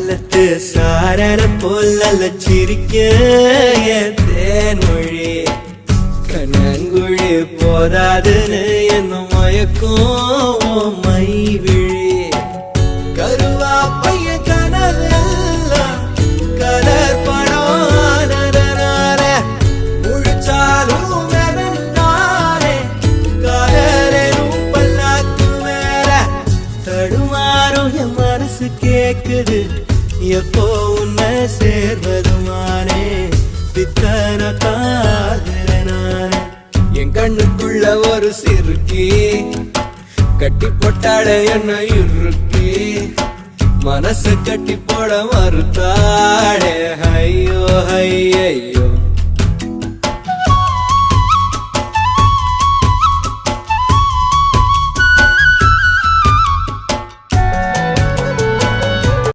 காலத்து சாரல போல சிரிக்க என் தேன்மொழி கண்ணங்குழி போதாதுன்னு என்ன மயக்கும் மை விழி கருவா பைய கனவெல்லாம் கலர் பணானதனால முழிச்சாலும் நானே காதலும் பல்லாக்கு மேல தடுமாறும் என் மனசு கேக்குது எப்போ உன்னை சேர்வதுமானே பித்தன காதலனானே என் கண்ணுக்குள்ள ஒரு சிறுக்கி கட்டி போட்டாட என்ன இறுக்கி மனசு கட்டி போட மறுத்தாடே ஐயோ ஐயோ